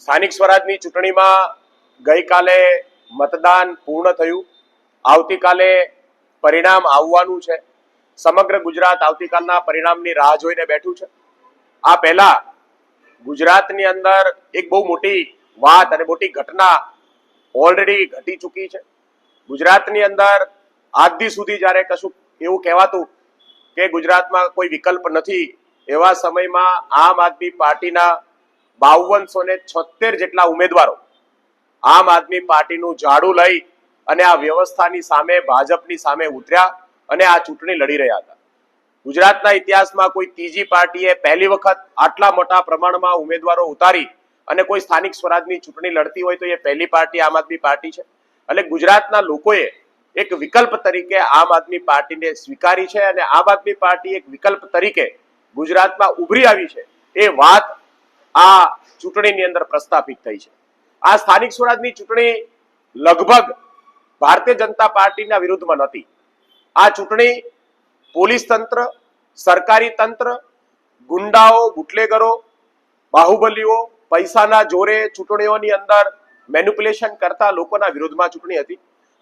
સ્થાનિક સ્વરાજની ચૂંટણીમાં ગઈકાલે મતદાન પૂર્ણ થયું. આવતીકાલે પરિણામ આવવાનું છે. સમગ્ર ગુજરાત આવતીકાલના પરિણામની રાહ જોઈને બેઠું છે. આ પહેલા ગુજરાતની અંદર એક બહુ મોટી વાત અને મોટી ઘટના ઓલરેડી ઘટી ચૂકી છે. ગુજરાતની અંદર આજ સુધી જ્યારે કશું એવું કહેવાતું કે ગુજરાતમાં કોઈ વિકલ્પ નથી, એવા સમયમાં આમ આદમી પાર્ટીના 5276 જેટલા ઉમેદવારો આમ આદમી પાર્ટીનું ઝાડુ લઈ અને આ વ્યવસ્થાની સામે, ભાજપની સામે ઉતર્યા અને આ ચૂંટણી લડી રહ્યા હતા. ગુજરાતના ઇતિહાસમાં કોઈ ત્રીજી પાર્ટીએ પહેલી વખત આટલા મોટા પ્રમાણમાં ઉમેદવારો ઉતારી અને કોઈ સ્થાનિક સ્વરાજની ચૂંટણી લડતી હોય તો એ પહેલી પાર્ટી આમ આદમી પાર્ટી છે. એટલે ગુજરાતના લોકોએ એક વિકલ્પ તરીકે આમ આદમી પાર્ટીને સ્વીકારી છે અને આમ આદમી પાર્ટી એક વિકલ્પ તરીકે ગુજરાતમાં ઉભરી આવી છે. એ વાત આ ચૂંટણીની અંદર પ્રસ્થાપિત થઈ છે. આ સ્થાનિક સ્વરાજની ચૂંટણી લગભગ ભારતીય જનતા પાર્ટીના વિરુદ્ધમાં નથી. આ ચૂંટણી પોલીસ તંત્ર, સરકારી તંત્ર, ગુંડાઓ, બુટલેગરો, બાહુબલીઓ, પૈસાના જોરે ચૂંટણીઓની અંદર મેનિપ્યુલેશન કરતા લોકોના વિરોધમાં ચૂંટણી હતી.